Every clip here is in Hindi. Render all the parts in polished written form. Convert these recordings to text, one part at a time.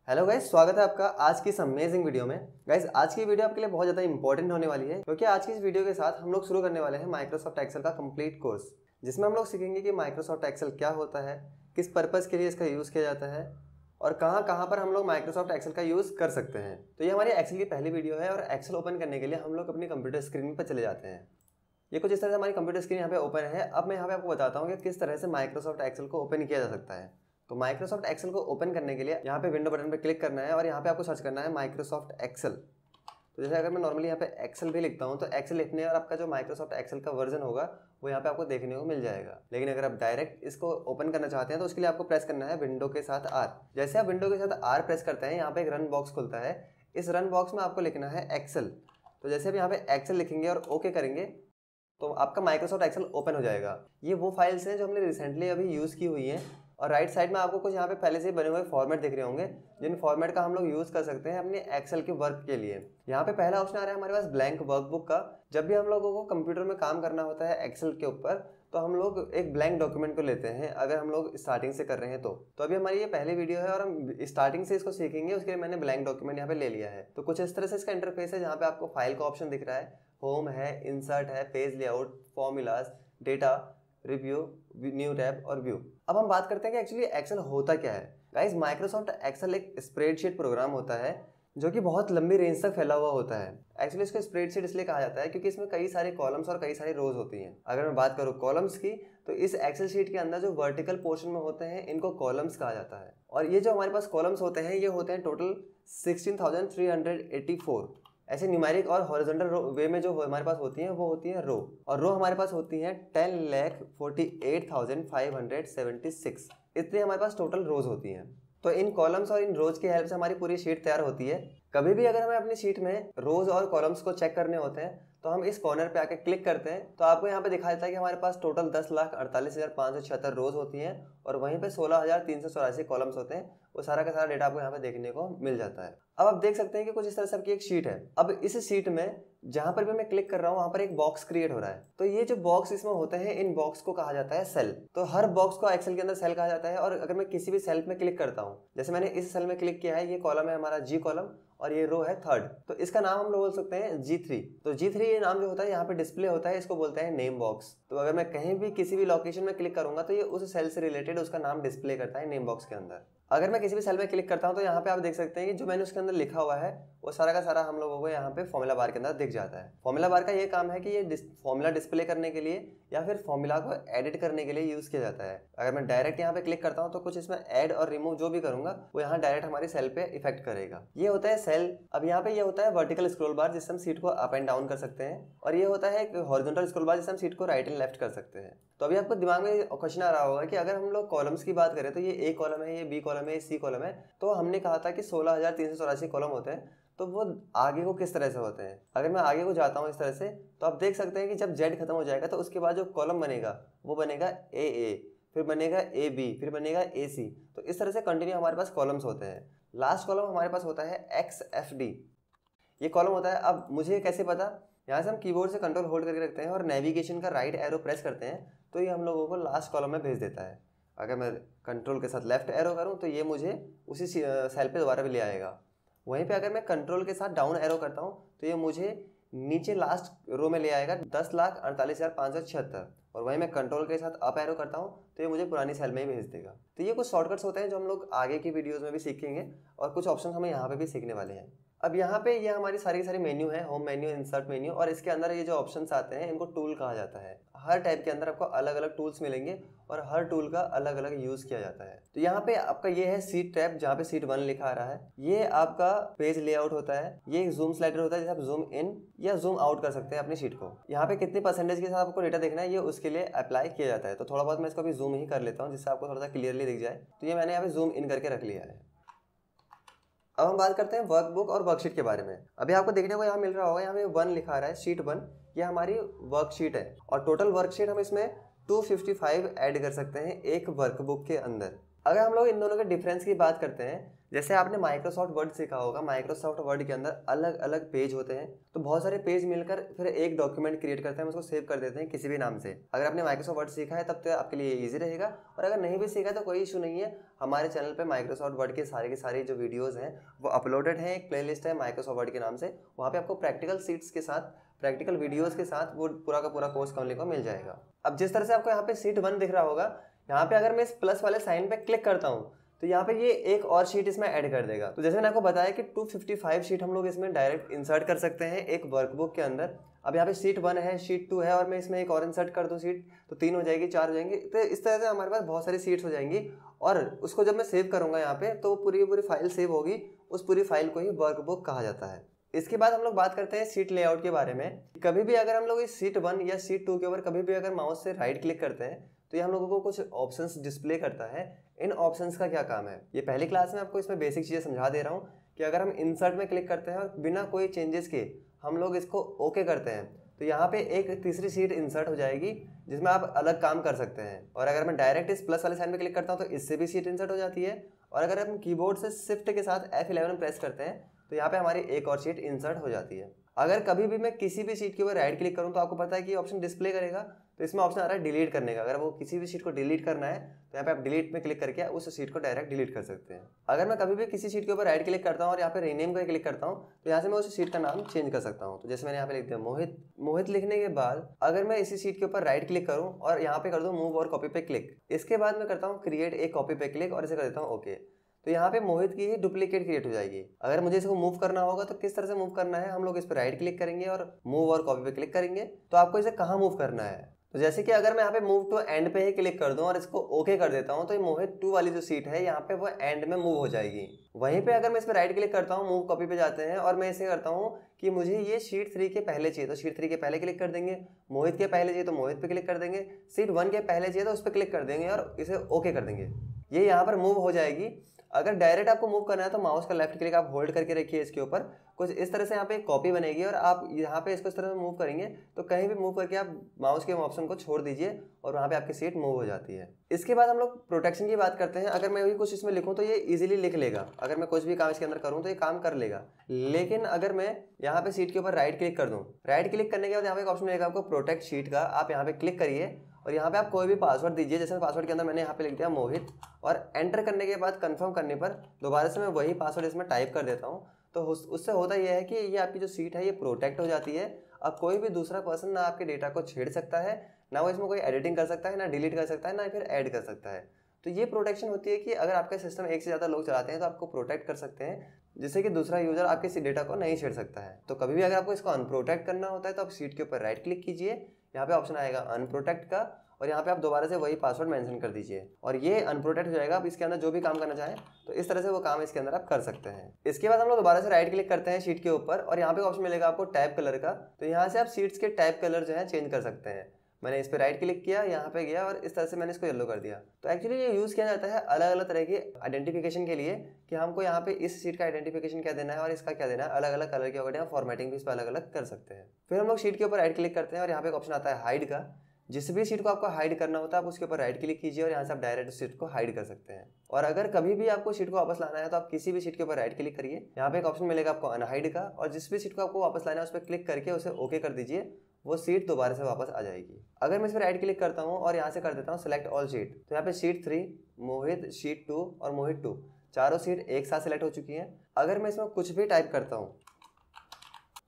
हेलो गाइस, स्वागत है आपका आज की इस अमेजिंग वीडियो में। गाइस, आज की वीडियो आपके लिए बहुत ज़्यादा इंपॉर्टेंट होने वाली है क्योंकि आज की इस वीडियो के साथ हम लोग शुरू करने वाले हैं माइक्रोसॉफ्ट एक्सेल का कंप्लीट कोर्स, जिसमें हम लोग सीखेंगे कि माइक्रोसॉफ्ट एक्सेल क्या होता है, किस पर्पज़ के लिए इसका यूज़ किया जाता है और कहाँ कहाँ पर हम लोग माइक्रोसॉफ्ट एक्सेल का यूज़ कर सकते हैं। तो ये हमारी एक्सेल की पहली वीडियो है और एक्सेल ओपन करने के लिए हम लोग अपनी कंप्यूटर स्क्रीन पर चले जाते हैं। ये कुछ इस तरह से हमारी कंप्यूटर स्क्रीन यहाँ पे ओपन है। अब मैं यहाँ पे आपको बताता हूँ कि किस तरह से माइक्रोसॉफ्ट एक्सेल को ओपन किया जा सकता है। तो माइक्रोसॉफ्ट एक्सेल को ओपन करने के लिए यहाँ पे विंडो बटन पे क्लिक करना है और यहाँ पे आपको सर्च करना है माइक्रोसॉफ्ट एक्सेल। तो जैसे अगर मैं नॉर्मली यहाँ पे एक्सेल भी लिखता हूँ तो एक्सेल लिखने और आपका जो माइक्रोसॉफ्ट एक्सेल का वर्जन होगा वो यहाँ पे आपको देखने को मिल जाएगा। लेकिन अगर आप डायरेक्ट इसको ओपन करना चाहते हैं तो उसके लिए आपको प्रेस करना है विंडो के साथ आर। जैसे आप विंडो के साथ आर प्रेस करते हैं यहाँ पे एक रन बॉक्स खुलता है। इस रन बॉक्स में आपको लिखना है एक्सेल। तो जैसे आप यहाँ पे एक्सेल लिखेंगे और ओके करेंगे तो आपका माइक्रोसॉफ्ट एक्सेल ओपन हो जाएगा। ये वो फाइल्स हैं जो हमने रिसेंटली अभी यूज़ की हुई हैं और राइट साइड में आपको कुछ यहाँ पे पहले से बने हुए फॉर्मेट दिख रहे होंगे जिन फॉर्मेट का हम लोग यूज़ कर सकते हैं अपने एक्सेल के वर्क के लिए। यहाँ पे पहला ऑप्शन आ रहा है हमारे पास ब्लैंक वर्कबुक का। जब भी हम लोगों को कंप्यूटर में काम करना होता है एक्सेल के ऊपर तो हम लोग एक ब्लैंक डॉक्यूमेंट को लेते हैं अगर हम लोग स्टार्टिंग से कर रहे हैं तो अभी हमारी ये पहली वीडियो है और हम स्टार्टिंग से इसको सीखेंगे। उसके लिए मैंने ब्लैंक डॉक्यूमेंट यहाँ पे ले लिया है। तो कुछ इस तरह से इसका इंटरफेस है जहाँ पे आपको फाइल का ऑप्शन दिख रहा है, होम है, इंसर्ट है, page layout, formulas, data, review, new tab और व्यू। अब हम बात करते हैं कि एक्चुअली एक्सेल होता क्या है। गाइस, माइक्रोसॉफ्ट एक्सेल एक स्प्रेडशीट प्रोग्राम होता है जो कि बहुत लंबी रेंज तक फैला हुआ होता है। एक्चुअली इसको स्प्रेडशीट इसलिए कहा जाता है क्योंकि इसमें कई सारे कॉलम्स और कई सारी रोज होती हैं। अगर मैं बात करूँ कॉलम्स की तो इस एक्सेल शीट के अंदर जो वर्टिकल पोर्शन में होते हैं इनको कॉलम्स कहा जाता है। और ये जो हमारे पास कॉलम्स होते हैं ये होते हैं टोटल 16,384। ऐसे न्यूमेरिक और हॉरिजॉन्टल वे में जो हमारे पास होती हैं वो होती है रो, और रो हमारे पास होती हैं 10,48,576। इतनी हमारे पास टोटल रोज होती हैं। तो इन कॉलम्स और इन रोज की हेल्प से हमारी पूरी शीट तैयार होती है। कभी भी अगर हमें अपनी शीट में रोज और कॉलम्स को चेक करने होते हैं तो हम इस कॉर्नर पे आके क्लिक करते हैं तो आपको यहाँ पे दिखा देता है कि हमारे पास टोटल 10,48,576 रोज होती हैं और वहीं पे 16,384 कॉलम्स होते हैं। वो सारा का सारा डेटा आपको यहाँ पे देखने को मिल जाता है। अब आप देख सकते हैं कि कुछ इस तरह से आपकी एक शीट है। अब इस शीट में जहां पर भी मैं क्लिक कर रहा हूं वहां पर एक बॉक्स क्रिएट हो रहा है। तो ये जो बॉक्स इसमें होते हैं इन बॉक्स को कहा जाता है सेल। तो हर बॉक्स को एक्सेल के अंदर सेल कहा जाता है। और अगर मैं किसी भी सेल में क्लिक करता हूं, जैसे मैंने इस सेल में क्लिक किया है, ये कॉलम है हमारा जी कॉलम और ये रो है थर्ड, तो इसका नाम हम लोग बोल सकते हैं G3। तो G3 ये नाम जो होता है यहाँ पे डिस्प्ले होता है, इसको बोलते हैं नेम बॉक्स। तो अगर मैं कहीं भी किसी भी लोकेशन में क्लिक करूंगा तो ये उस सेल से रिलेटेड उसका नाम डिस्प्ले करता है नेम बॉक्स के अंदर। अगर मैं किसी भी सेल में क्लिक करता हूं तो यहाँ पे आप देख सकते हैं कि जो मैंने उसके अंदर लिखा हुआ है वो सारा का सारा हम लोगों को यहाँ पे फॉर्मूला बार के अंदर दिख जाता है। फॉर्मूला बार का ये काम है कि ये फॉर्मूला डिस्प्ले करने के लिए या फिर फॉर्मूला को एडिट करने के लिए यूज किया जाता है। अगर मैं डायरेक्ट यहाँ पे क्लिक करता हूँ तो कुछ इसमें ऐड और रिमूव जो भी करूंगा वो यहाँ डायरेक्ट हमारी सेल पे इफेक्ट करेगा। ये होता है सेल। अब यहाँ पे ये होता है वर्टिकल स्क्रॉल बार जिससे हम सीट को अप एंड डाउन कर सकते हैं, और ये होता है एक हॉरिजॉन्टल स्क्रॉल बार जिससे हम सीट को राइट एंड लेफ्ट कर सकते हैं। तो अभी आपको दिमाग में क्वेश्चन आ रहा होगा कि अगर हम लोग कॉलम्स की बात करें तो ये ए कॉलम है, ये बी कॉलम है, ये सी कॉलम है। तो हमने कहा था कि 16,384 कॉलम होते हैं, तो वो आगे को किस तरह से होते हैं। अगर मैं आगे को जाता हूँ इस तरह से तो आप देख सकते हैं कि जब जेड खत्म हो जाएगा तो उसके बाद जो कॉलम बनेगा वो बनेगा ए, फिर बनेगा ए बी, फिर बनेगा ए सी। तो इस तरह से कंटिन्यू हमारे पास कॉलम्स होते हैं। लास्ट कॉलम हमारे पास होता है एक्स एफ डी, ये कॉलम होता है। अब मुझे कैसे पता, यहाँ से हम कीबोर्ड से कंट्रोल होल्ड करके रखते हैं और नेविगेशन का राइट एरो प्रेस करते हैं तो ये हम लोगों को लास्ट कॉलम में भेज देता है। अगर मैं कंट्रोल के साथ लेफ्ट एरो करूँ तो ये मुझे उसी सेल पे दोबारा भी ले आएगा। वहीं पे अगर मैं कंट्रोल के साथ डाउन एरो करता हूँ तो ये मुझे नीचे लास्ट रो में ले आएगा 10,48,576। और वहीं मैं कंट्रोल के साथ अप एरो करता हूँ तो ये मुझे पुरानी सेल में ही भेज देगा। तो ये कुछ शॉर्टकट्स होते हैं जो हम लोग आगे की वीडियोज़ में भी सीखेंगे और कुछ ऑप्शन हमें यहाँ पे भी सीखने वाले हैं। अब यहाँ पे ये हमारी सारी की सारी मेन्यू है, होम मेन्यू, इंसर्ट मेन्यू, और इसके अंदर ये जो ऑप्शंस आते हैं इनको टूल कहा जाता है। हर टाइप के अंदर आपको अलग अलग टूल्स मिलेंगे और हर टूल का अलग अलग यूज़ किया जाता है। तो यहाँ पे आपका ये है सीट टैब जहाँ पे सीट 1 लिखा आ रहा है। ये आपका पेज लेआउट होता है। ये एक जूम स्लाइडर होता है जिसे आप जूम इन या जूम आउट कर सकते हैं अपनी शीट को। यहाँ पे कितनी परसेंटेज के साथ आपको डेटा देखना है ये उसके लिए अप्लाई किया जाता है। तो थोड़ा बहुत मैं इसको अभी जूम ही कर लेता हूँ जिससे आपको थोड़ा सा क्लियरली दिख जाए। तो ये मैंने यहाँ पे जूम इन करके रख लिया है। अब हम बात करते हैं वर्कबुक और वर्कशीट के बारे में। अभी आपको देखने को यहाँ मिल रहा होगा, यहाँ पे 1 लिखा आ रहा है, शीट 1। ये हमारी वर्कशीट है और टोटल वर्कशीट हम इसमें 255 ऐड कर सकते हैं एक वर्कबुक के अंदर। अगर हम लोग इन दोनों के डिफरेंस की बात करते हैं जैसे आपने माइक्रोसॉफ्ट वर्ड सीखा होगा, माइक्रोसॉफ्ट वर्ड के अंदर अलग अलग पेज होते हैं, तो बहुत सारे पेज मिलकर फिर एक डॉक्यूमेंट क्रिएट करते हैं, उसको सेव कर देते हैं किसी भी नाम से। अगर आपने माइक्रोसॉफ्ट वर्ड सीखा है तब तो आपके लिए ईजी रहेगा, और अगर नहीं भी सीखा तो कोई इशू नहीं है। हमारे चैनल पे माइक्रोसॉफ्ट वर्ड के सारे जो वीडियोज़ हैं वो अपलोडेड हैं, एक प्लेलिस्ट है माइक्रोसॉफ्ट वर्ड के नाम से, वहाँ पे आपको प्रैक्टिकल सीट्स के साथ, प्रैक्टिकल वीडियोज़ के साथ वो पूरा का पूरा कोर्स करने को मिल जाएगा। अब जिस तरह से आपको यहाँ पे सीट 1 दिख रहा होगा, यहाँ पे अगर मैं इस प्लस वाले साइन पे क्लिक करता हूँ तो यहाँ पे ये एक और शीट इसमें ऐड कर देगा। तो जैसे मैंने आपको बताया कि 255 शीट हम लोग इसमें डायरेक्ट इंसर्ट कर सकते हैं एक वर्कबुक के अंदर। अब यहाँ पे शीट 1 है, शीट 2 है, और मैं इसमें एक और इंसर्ट कर दूँ शीट, तो 3 हो जाएगी, 4 हो जाएंगी। तो इस तरह से हमारे पास बहुत सारी शीट्स हो जाएंगी, और उसको जब मैं सेव करूँगा यहाँ पे तो पूरी फाइल सेव होगी, उस पूरी फाइल को ही वर्कबुक कहा जाता है। इसके बाद हम लोग बात करते हैं सीट लेआउट के बारे में। कभी भी अगर हम लोग इस सीट 1 या सीट 2 के ऊपर कभी भी अगर माउस से राइट क्लिक करते हैं तो ये हम लोगों को कुछ ऑप्शंस डिस्प्ले करता है। इन ऑप्शंस का क्या काम है, ये पहली क्लास में आपको इसमें बेसिक चीज़ें समझा दे रहा हूँ कि अगर हम इंसर्ट में क्लिक करते हैं और बिना कोई चेंजेस के हम लोग इसको ओके करते हैं तो यहाँ पे एक तीसरी सीट इंसर्ट हो जाएगी जिसमें आप अलग काम कर सकते हैं। और अगर मैं डायरेक्ट इस प्लस वाले साइन पे क्लिक करता हूँ तो इससे भी सीट इंसर्ट हो जाती है। और अगर हम कीबोर्ड से शिफ्ट के साथ F11 प्रेस करते हैं तो यहाँ पे हमारी एक और शीट इंसर्ट हो जाती है। अगर कभी भी मैं किसी भी शीट के ऊपर राइट क्लिक करूँ तो आपको पता है कि ऑप्शन डिस्प्ले करेगा, तो इसमें ऑप्शन आ रहा है डिलीट करने का। अगर वो किसी भी शीट को डिलीट करना है तो यहाँ पे आप डिलीट में क्लिक करके उस शीट को डायरेक्ट डिलीट कर सकते हैं। अगर मैं कभी भी किसी शीट के ऊपर राइट क्लिक करता हूँ और यहाँ पे रीनेम का क्लिक करता हूँ तो यहाँ से मैं उस शीट का नाम चेंज कर सकता हूँ। तो जैसे मैंने यहाँ पे लिख दिया मोहित। मोहित लिखने के बाद अगर मैं इसी शीट के ऊपर राइट क्लिक करूँ और यहाँ पे कर दूँ मूव और कॉपी पे क्लिक, इसके बाद मैं करता हूँ क्रिएट एक कॉपी पे क्लिक और इसे कर देता हूँ ओके, तो यहाँ पे मोहित की ही डुप्लीकेट क्रिएट हो जाएगी। अगर मुझे इसको मूव करना होगा तो किस तरह से मूव करना है, हम लोग इस पर राइट क्लिक करेंगे और मूव और कॉपी पे क्लिक करेंगे। तो आपको इसे कहाँ मूव करना है, तो जैसे कि अगर मैं यहाँ पे मूव टू एंड पे ही क्लिक कर दूं और इसको ओके कर देता हूँ तो ये मोहित 2 वाली जो सीट है यहाँ पे वो एंड में मूव हो जाएगी। वहीं पे अगर मैं इस पर राइट क्लिक करता हूँ, मूव कॉपी पे जाते हैं और मैं इसे करता हूँ कि मुझे ये शीट 3 के पहले चाहिए तो शीट 3 के पहले क्लिक कर देंगे, मोहित के पहले चाहिए तो मोहित पे क्लिक कर देंगे, शीट 1 के पहले चाहिए तो उस पर क्लिक कर देंगे और इसे ओके कर देंगे। ये यहाँ पर मूव हो जाएगी। अगर डायरेक्ट आपको मूव करना है तो माउस का लेफ्ट क्लिक आप होल्ड करके रखिए इसके ऊपर, कुछ इस तरह से यहाँ पे एक कॉपी बनेगी और आप यहाँ पे इसको इस तरह से मूव करेंगे तो कहीं भी मूव करके आप माउस के ऑप्शन को छोड़ दीजिए और वहाँ पे आपकी सीट मूव हो जाती है। इसके बाद हम लोग प्रोटेक्शन की बात करते हैं। अगर मैं भी कुछ इसमें लिखूँ तो ये इजीली लिख लेगा, अगर मैं कुछ भी काम इसके अंदर करूँ तो ये काम कर लेगा। लेकिन अगर मैं यहाँ पे सीट के ऊपर राइट क्लिक कर दूँ, राइट क्लिक करने के बाद यहाँ पे एक ऑप्शन मिलेगा आपको प्रोटेक्ट शीट का, आप यहाँ पे क्लिक करिए और यहाँ पे आप कोई भी पासवर्ड दीजिए। जैसे पासवर्ड के अंदर मैंने यहाँ पे लिख दिया मोहित, और एंटर करने के बाद कंफर्म करने पर दोबारा से मैं वही पासवर्ड इसमें टाइप कर देता हूँ। तो उससे होता यह है कि ये आपकी जो सीट है ये प्रोटेक्ट हो जाती है। अब कोई भी दूसरा पर्सन ना आपके डेटा को छेड़ सकता है, ना वो इसमें कोई एडिटिंग कर सकता है, ना डिलीट कर सकता है, ना फिर ऐड कर सकता है। तो ये प्रोटेक्शन होती है कि अगर आपका सिस्टम एक से ज़्यादा लोग चलाते हैं तो आपको प्रोटेक्ट कर सकते हैं, जिससे कि दूसरा यूजर आपके इस डेटा को नहीं छेड़ सकता है। तो कभी भी अगर आपको इसको अनप्रोटेक्ट करना होता है तो आप सीट के ऊपर राइट क्लिक कीजिए, यहाँ पे ऑप्शन आएगा अनप्रोटेक्ट का, और यहाँ पे आप दोबारा से वही पासवर्ड मेंशन कर दीजिए और ये अनप्रोटेक्ट हो जाएगा। आप इसके अंदर जो भी काम करना चाहें तो इस तरह से वो काम इसके अंदर आप कर सकते हैं। इसके बाद हम लोग दोबारा से राइट क्लिक करते हैं शीट के ऊपर और यहाँ पे ऑप्शन मिलेगा आपको टैब कलर का, तो यहाँ से आप शीट्स के टैब कलर जो है चेंज कर सकते हैं। मैंने इस पर राइट क्लिक किया, यहाँ पे गया और इस तरह से मैंने इसको येलो कर दिया। तो एक्चुअली ये यूज़ किया जाता है अलग अलग तरह की आइडेंटिफिकेशन के लिए कि हमको यहाँ पे इस शीट का आइडेंटिफिकेशन क्या देना है और इसका क्या देना है, अलग अलग कलर के अकॉर्डिंग हम फॉर्मेटिंग भी इस पर अलग अलग कर सकते हैं। फिर हम लोग शीट के ऊपर राइट क्लिक करते हैं और यहाँ पे एक ऑप्शन आता है हाइड का। जिस भी शीट को आपको हाइड करना होता है आप उसके ऊपर राइट क्लिक कीजिए और यहाँ से आप डायरेक्ट शीट को हाइड कर सकते हैं। और अगर कभी भी आपको शीट को वापस लाना है तो आप किसी भी शीट के ऊपर राइट क्लिक करिए, यहाँ पे एक ऑप्शन मिलेगा आपको अनहाइड का, और जिस भी शीट को आपको वापस लाना है उस पर क्लिक करके उसे ओके कर दीजिए, वो सीट दोबारा से वापस आ जाएगी। अगर मैं इस पर राइट क्लिक करता हूँ और यहाँ से कर देता हूँ सेलेक्ट ऑल शीट, तो यहाँ पे शीट 3, मोहित, शीट 2 और मोहित 2 चारों सीट एक साथ सेलेक्ट हो चुकी हैं। अगर मैं इसमें कुछ भी टाइप करता हूँ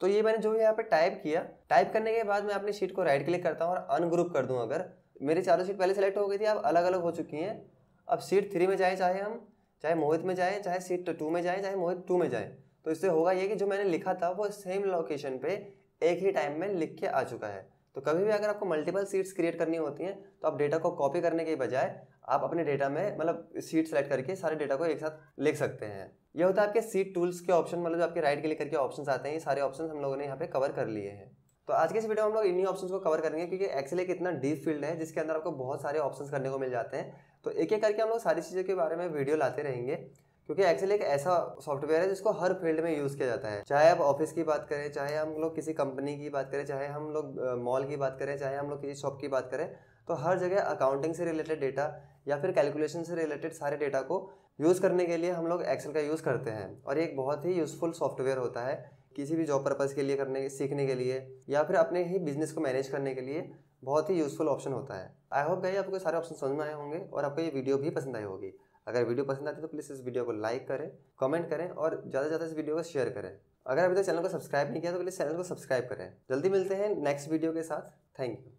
तो ये मैंने जो यहाँ पे टाइप किया, टाइप करने के बाद मैं अपनी शीट को राइट क्लिक करता हूँ और अनग्रुप कर दूँ। अगर मेरी चारों सीट पहले सेलेक्ट हो गई थी, अब अलग अलग हो चुकी हैं। अब सीट 3 में जाए, चाहे हम चाहे मोहित में जाए, चाहे सीट 2 में जाए, चाहे मोहित 2 में जाए, तो इससे होगा ये कि जो मैंने लिखा था वो सेम लोकेशन पे एक ही टाइम में लिख के आ चुका है। तो कभी भी अगर आपको मल्टीपल सीट्स क्रिएट करनी होती हैं तो आप डेटा को कॉपी करने के बजाय आप अपने डेटा में मतलब सीट सेलेक्ट करके सारे डेटा को एक साथ लिख सकते हैं। यह होता है आपके सीट टूल्स के ऑप्शन, मतलब आपके राइट क्लिक करके ऑप्शंस आते हैं। ये सारे ऑप्शंस हम लोगों ने यहाँ पे कवर कर लिए हैं। तो आज के इस वीडियो में हम लोग इन्हीं ऑप्शंस को कवर करेंगे क्योंकि एक्सेल एक इतना डीप फील्ड है जिसके अंदर आपको बहुत सारे ऑप्शंस करने को मिल जाते हैं। तो एक एक करके हम लोग सारी चीज़ों के बारे में वीडियो लाते रहेंगे क्योंकि एक्सेल एक ऐसा सॉफ्टवेयर है जिसको हर फील्ड में यूज़ किया जाता है। चाहे आप ऑफिस की बात करें, चाहे हम लोग किसी कंपनी की बात करें, चाहे हम लोग मॉल की बात करें, चाहे हम लोग किसी शॉप की बात करें, तो हर जगह अकाउंटिंग से रिलेटेड डेटा या फिर कैलकुलेशन से रिलेटेड सारे डेटा को यूज़ करने के लिए हम लोग एक्सेल का यूज़ करते हैं और ये एक बहुत ही यूज़फुल सॉफ्टवेयर होता है किसी भी जॉब पर्पज़ के लिए सीखने के लिए या फिर अपने ही बिजनेस को मैनेज करने के लिए बहुत ही यूज़फुल ऑप्शन होता है। आई होप गाइस आपको सारे ऑप्शन समझ में आए होंगे और आपको ये वीडियो भी पसंद आई होगी। अगर वीडियो पसंद आती है तो प्लीज़ इस वीडियो को लाइक करें, कमेंट करें और ज़्यादा से ज़्यादा इस वीडियो को शेयर करें। अगर अभी तक चैनल को सब्सक्राइब नहीं किया तो प्लीज़ चैनल को सब्सक्राइब करें। जल्दी मिलते हैं नेक्स्ट वीडियो के साथ। Thank you.